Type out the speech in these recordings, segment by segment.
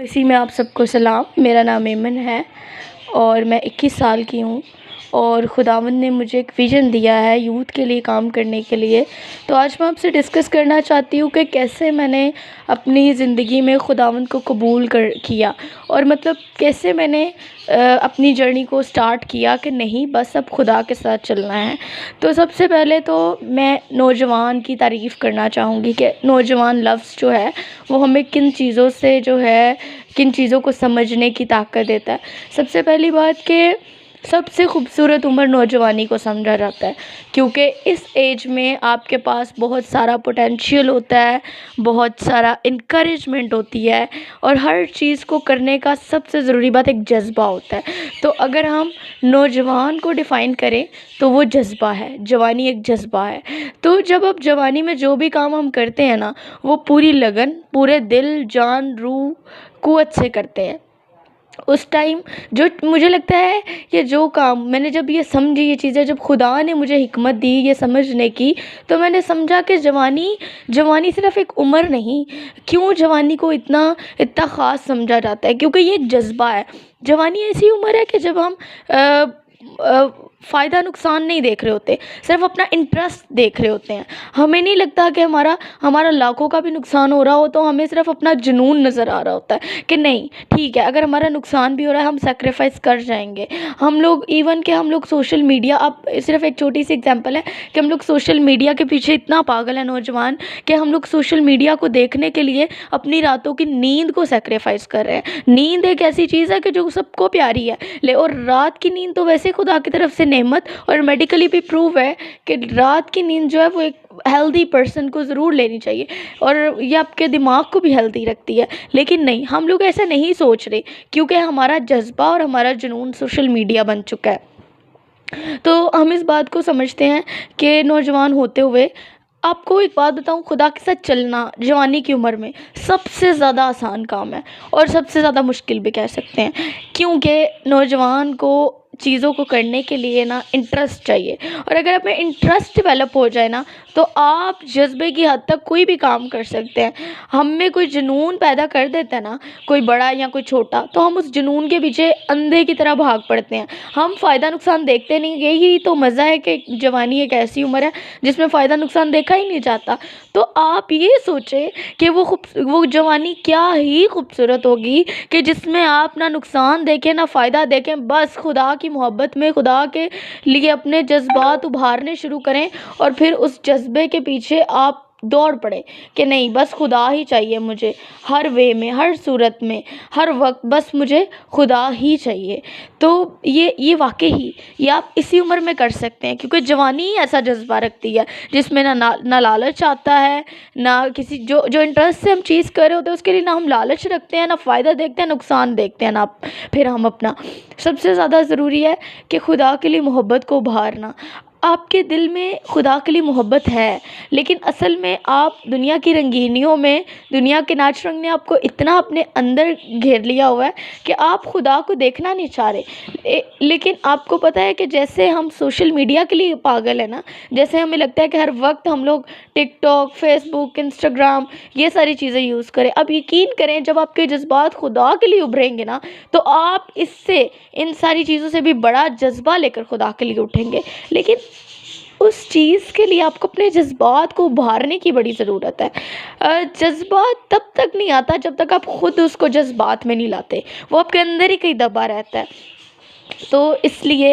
इसी में आप सबको सलाम। मेरा नाम ऐमन है और मैं 21 साल की हूँ और खुदावंद ने मुझे एक विज़न दिया है यूथ के लिए काम करने के लिए। तो आज मैं आपसे डिस्कस करना चाहती हूँ कि कैसे मैंने अपनी ज़िंदगी में खुदावंद को कबूल किया और मतलब कैसे मैंने अपनी जर्नी को स्टार्ट किया कि नहीं बस अब खुदा के साथ चलना है। तो सबसे पहले तो मैं नौजवान की तारीफ़ करना चाहूँगी कि नौजवान लफ्ज़ जो है वो हमें किन चीज़ों से जो है किन चीज़ों को समझने की ताकत देता है। सबसे पहली बात कि सबसे खूबसूरत उम्र नौजवानी को समझा जाता है, क्योंकि इस एज में आपके पास बहुत सारा पोटेंशियल होता है, बहुत सारा इनकरेजमेंट होती है और हर चीज़ को करने का सबसे ज़रूरी बात एक जज़्बा होता है। तो अगर हम नौजवान को डिफ़ाइन करें तो वो जज़्बा है, जवानी एक जज़्बा है। तो जब आप जवानी में जो भी काम हम करते हैं ना, वो पूरी लगन, पूरे दिल, जान, रूह, क़ुव्वत से करते हैं। उस टाइम जो मुझे लगता है कि जो काम मैंने जब ये समझी ये चीज़ें, जब खुदा ने मुझे हिकमत दी ये समझने की, तो मैंने समझा कि जवानी सिर्फ़ एक उम्र नहीं, क्यों जवानी को इतना ख़ास समझा जाता है, क्योंकि ये एक जज़्बा है। जवानी ऐसी उम्र है कि जब हम फ़ायदा नुकसान नहीं देख रहे होते, सिर्फ अपना इंटरेस्ट देख रहे होते हैं। हमें नहीं लगता कि हमारा लाखों का भी नुकसान हो रहा हो तो हमें सिर्फ अपना जुनून नज़र आ रहा होता है कि नहीं ठीक है, अगर हमारा नुकसान भी हो रहा है हम सेक्रीफाइस कर जाएंगे। हम लोग सोशल मीडिया, अब सिर्फ एक छोटी सी एग्जांपल है कि हम लोग सोशल मीडिया के पीछे इतना पागल है नौजवान कि हम लोग सोशल मीडिया को देखने के लिए अपनी रातों की नींद को सेक्रीफाइस कर रहे हैं। नींद एक ऐसी चीज़ है कि जो सबको प्यारी है, और रात की नींद तो वैसे खुदा की तरफ से नेमत, और मेडिकली भी प्रूव है कि रात की नींद जो है वो एक हेल्दी पर्सन को ज़रूर लेनी चाहिए और ये आपके दिमाग को भी हेल्दी रखती है। लेकिन नहीं, हम लोग ऐसा नहीं सोच रहे क्योंकि हमारा जज्बा और हमारा जुनून सोशल मीडिया बन चुका है। तो हम इस बात को समझते हैं कि नौजवान होते हुए आपको एक बात बताऊं, खुदा के साथ चलना जवानी की उम्र में सबसे ज़्यादा आसान काम है और सबसे ज़्यादा मुश्किल भी कह सकते हैं, क्योंकि नौजवान को चीज़ों को करने के लिए ना इंटरेस्ट चाहिए, और अगर आप में इंटरेस्ट डेवलप हो जाए ना तो आप जज्बे की हद तक कोई भी काम कर सकते हैं। हम में कोई जुनून पैदा कर देता है ना, कोई बड़ा या कोई छोटा, तो हम उस जुनून के पीछे अंधे की तरह भाग पड़ते हैं। हम फ़ायदा नुकसान देखते नहीं। यही तो मज़ा है कि जवानी एक ऐसी उम्र है जिसमें फ़ायदा नुकसान देखा ही नहीं जाता। तो आप ये सोचें कि वो जवानी क्या ही खूबसूरत होगी कि जिसमें आप ना नुकसान देखें ना फ़ायदा देखें, बस खुदा की मोहब्बत में खुदा के लिए अपने जज्बात उभारने शुरू करें और फिर उस जज्बे के पीछे आप दौड़ पड़े कि नहीं बस खुदा ही चाहिए मुझे, हर वे में, हर सूरत में, हर वक्त बस मुझे खुदा ही चाहिए। तो ये वाकई ही ये आप इसी उम्र में कर सकते हैं, क्योंकि जवानी ही ऐसा जज्बा रखती है जिसमें ना लालच आता है, ना किसी जो इंटरेस्ट से हम चीज़ कर रहे होते हैं उसके लिए ना हम लालच रखते हैं, ना फ़ायदा देखते हैं, नुकसान देखते हैं, ना फिर हम अपना। सबसे ज़्यादा ज़रूरी है कि खुदा के लिए मोहब्बत को उभारना। आपके दिल में खुदा के लिए मोहब्बत है, लेकिन असल में आप दुनिया की रंगीनियों में, दुनिया के नाच रंग ने आपको इतना अपने अंदर घेर लिया हुआ है कि आप खुदा को देखना नहीं चाह रहे। लेकिन आपको पता है कि जैसे हम सोशल मीडिया के लिए पागल है ना, जैसे हमें लगता है कि हर वक्त हम लोग टिकटॉक, फेसबुक, इंस्टाग्राम ये सारी चीज़ें यूज़ करें। अब यकीन करें जब आपके जज्बात खुदा के लिए उभरेंगे ना तो आप इन सारी चीज़ों से भी बड़ा जज्बा लेकर खुदा के लिए उठेंगे। लेकिन उस चीज़ के लिए आपको अपने जज्बात को उभारने की बड़ी ज़रूरत है। जज्बा तब तक नहीं आता जब तक आप ख़ुद उसको जज्बात में नहीं लाते, वो आपके अंदर ही कहीं दबा रहता है। तो इसलिए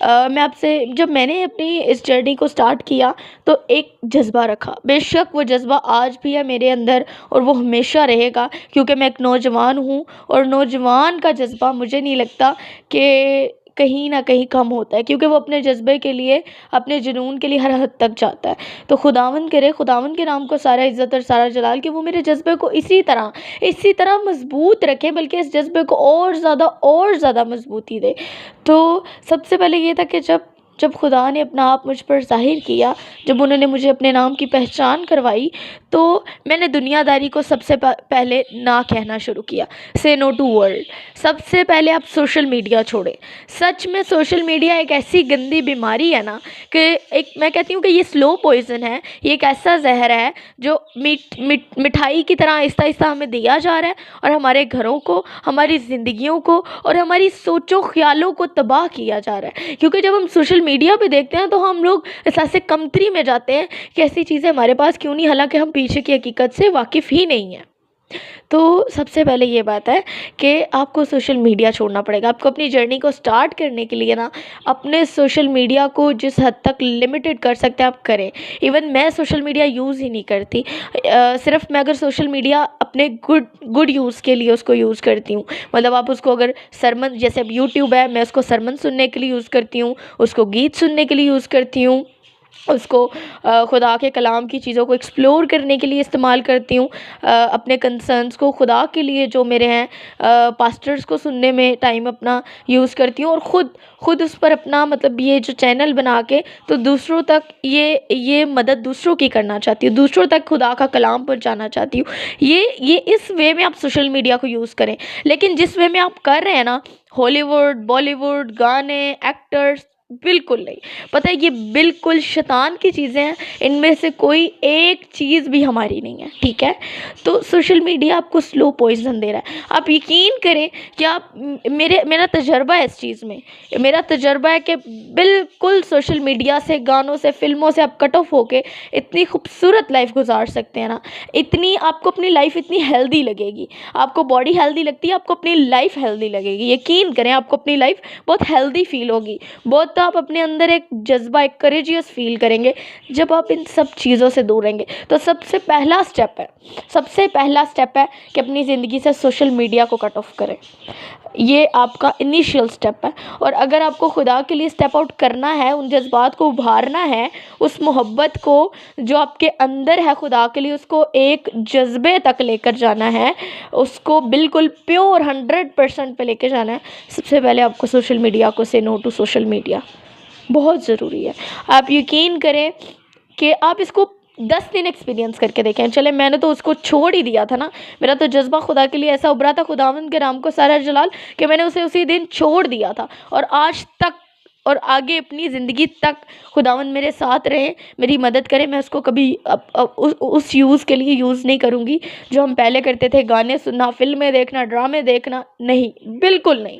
मैं आपसे, जब मैंने अपनी इस जर्नी को स्टार्ट किया तो एक जज्बा रखा, बेशक वो जज्बा आज भी है मेरे अंदर और वो हमेशा रहेगा, क्योंकि मैं एक नौजवान हूँ और नौजवान का जज्बा मुझे नहीं लगता कि कहीं ना कहीं कम होता है, क्योंकि वो अपने जज्बे के लिए, अपने जुनून के लिए हर हद तक जाता है। तो खुदावंद करे, खुदावंद के नाम को सारा इज़्ज़त और सारा जलाल कि वो मेरे जज्बे को इसी तरह मजबूत रखें, बल्कि इस जज्बे को और ज़्यादा मजबूती दे। तो सबसे पहले ये था कि जब जब खुदा ने अपना आप मुझ पर ज़ाहिर किया, जब उन्होंने मुझे अपने नाम की पहचान करवाई, तो मैंने दुनियादारी को सबसे पहले ना कहना शुरू किया। से नो टू वर्ल्ड। सबसे पहले आप सोशल मीडिया छोड़ें। सच में सोशल मीडिया एक ऐसी गंदी बीमारी है ना, कि एक मैं कहती हूँ कि ये स्लो पॉइज़न है। ये एक ऐसा ज़हर है जो मिठाई की तरह आहिस्ता-आहिस्ता हमें दिया जा रहा है और हमारे घरों को, हमारी ज़िंदगियों को और हमारी सोचों ख़्यालों को तबाह किया जा रहा है। क्योंकि जब हम सोशल मीडिया पे देखते हैं तो हम लोग एहसास कमतरी में जाते हैं कि ऐसी चीज़ें हमारे पास क्यों नहीं, हालाँकि हम पीछे की हकीकत से वाकिफ़ ही नहीं हैं। तो सबसे पहले ये बात है कि आपको सोशल मीडिया छोड़ना पड़ेगा। आपको अपनी जर्नी को स्टार्ट करने के लिए ना, अपने सोशल मीडिया को जिस हद तक लिमिटेड कर सकते हैं आप करें। इवन मैं सोशल मीडिया यूज़ ही नहीं करती। सिर्फ मैं अगर सोशल मीडिया अपने गुड यूज़ के लिए उसको यूज़ करती हूँ। मतलब आप उसको अगर सरमन, जैसे अब यूट्यूब है, मैं उसको सरमन सुनने के लिए यूज़ करती हूँ, उसको गीत सुनने के लिए यूज़ करती हूँ, उसको खुदा के कलाम की चीज़ों को एक्सप्लोर करने के लिए इस्तेमाल करती हूँ। अपने कंसर्न्स को खुदा के लिए जो मेरे हैं, पास्टर्स को सुनने में टाइम अपना यूज़ करती हूँ, और ख़ुद उस पर अपना मतलब ये जो चैनल बना के तो दूसरों तक ये मदद दूसरों की करना चाहती हूँ, दूसरों तक खुदा का कलाम पहुँचाना चाहती हूँ। ये इस वे में आप सोशल मीडिया को यूज़ करें। लेकिन जिस वे में आप कर रहे हैं ना, हॉलीवुड, बॉलीवुड, गाने, एक्टर्स, बिल्कुल नहीं। पता है, ये बिल्कुल शैतान की चीज़ें हैं। इनमें से कोई एक चीज़ भी हमारी नहीं है, ठीक है? तो सोशल मीडिया आपको स्लो पॉइज़न दे रहा है। आप यकीन करें कि आप मेरा तजर्बा है इस चीज़ में। मेरा तजर्बा है कि बिल्कुल सोशल मीडिया से, गानों से, फ़िल्मों से आप कट ऑफ होके इतनी खूबसूरत लाइफ गुजार सकते हैं ना, इतनी आपको अपनी लाइफ इतनी हेल्दी लगेगी। आपको बॉडी हेल्दी लगती है, आपको अपनी लाइफ हेल्दी लगेगी। यकीन करें, आपको अपनी लाइफ बहुत हेल्दी फील होगी। बहुत तो आप अपने अंदर एक जज्बा, एक करेजियस फील करेंगे जब आप इन सब चीज़ों से दूर रहेंगे। तो सबसे पहला स्टेप है कि अपनी ज़िंदगी से सोशल मीडिया को कट ऑफ करें। ये आपका इनिशियल स्टेप है। और अगर आपको खुदा के लिए स्टेप आउट करना है, उन जज्बात को उभारना है, उस मोहब्बत को जो आपके अंदर है खुदा के लिए, उसको एक जज्बे तक लेकर जाना है, उसको बिल्कुल प्योर 100% पे लेकर जाना है, सबसे पहले आपको सोशल मीडिया को से नो टू सोशल मीडिया बहुत ज़रूरी है। आप यकीन करें कि आप इसको 10 दिन एक्सपीरियंस करके देखें। चले, मैंने तो उसको छोड़ ही दिया था ना। मेरा तो जज्बा खुदा के लिए ऐसा उभरा था, खुदावंद के नाम को सारा जलाल, कि मैंने उसे उसी दिन छोड़ दिया था। और आज तक और आगे अपनी ज़िंदगी तक खुदावंद मेरे साथ रहे, मेरी मदद करे। मैं उसको कभी उस यूज़ के लिए यूज़ नहीं करूँगी जो हम पहले करते थे, गाने सुनना, फ़िल्में देखना, ड्रामे देखना। नहीं, बिल्कुल नहीं।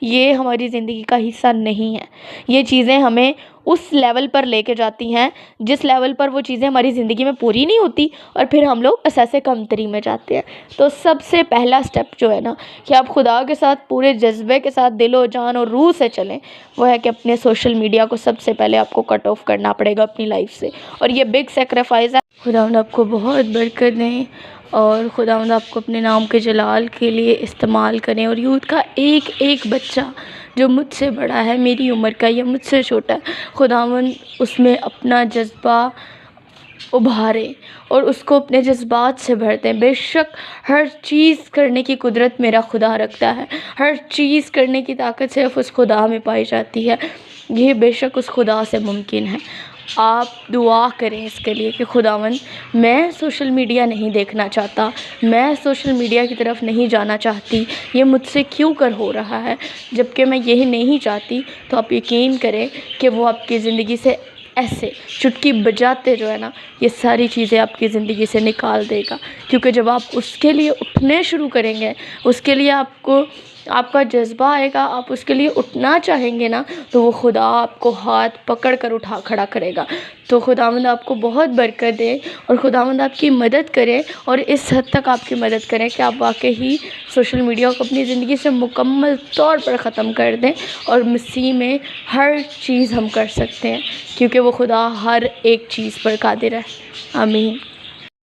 ये हमारी ज़िंदगी का हिस्सा नहीं है। ये चीज़ें हमें उस लेवल पर लेके जाती हैं जिस लेवल पर वो चीज़ें हमारी ज़िंदगी में पूरी नहीं होती, और फिर हम लोग ऐसे कमतरी में जाते हैं। तो सबसे पहला स्टेप जो है ना, कि आप खुदा के साथ पूरे जज्बे के साथ, दिलो जान और रूह से चलें, वो है कि अपने सोशल मीडिया को सबसे पहले आपको कट ऑफ करना पड़ेगा अपनी लाइफ से। और ये बिग सेक्रीफाइस है। खुदावंद आपको बहुत बरकत दें, और खुदावंद आपको अपने नाम के जलाल के लिए इस्तेमाल करें। और यूथ का एक एक बच्चा जो मुझसे बड़ा है, मेरी उम्र का या मुझसे छोटा है, खुदावंद उसमें अपना जज्बा उभारे और उसको अपने जज्बात से भरते हैं। बेशक हर चीज़ करने की कुदरत मेरा खुदा रखता है, हर चीज़ करने की ताकत सिर्फ उस खुदा में पाई जाती है। ये बेशक उस खुदा से मुमकिन है। आप दुआ करें इसके लिए कि खुदावंद, मैं सोशल मीडिया नहीं देखना चाहता, मैं सोशल मीडिया की तरफ नहीं जाना चाहती, ये मुझसे क्यों कर हो रहा है, जबकि मैं यही नहीं चाहती। तो आप यकीन करें कि वो आपकी ज़िंदगी से ऐसे चुटकी बजाते जो है ना, ये सारी चीज़ें आपकी ज़िंदगी से निकाल देगा। क्योंकि जब आप उसके लिए उठने शुरू करेंगे, उसके लिए आपका जज्बा आएगा, आप उसके लिए उठना चाहेंगे ना, तो वो खुदा आपको हाथ पकड़ कर उठा खड़ा करेगा। तो खुदावंद आपको बहुत बरकत दे और खुदावंद आपकी मदद करे, और इस हद तक आपकी मदद करें कि आप वाकई ही सोशल मीडिया को अपनी ज़िंदगी से मुकम्मल तौर पर ख़त्म कर दें, और मसीह में हर चीज़ हम कर सकते हैं, क्योंकि वो खुदा हर एक चीज़ पर कादिर है। आमीन।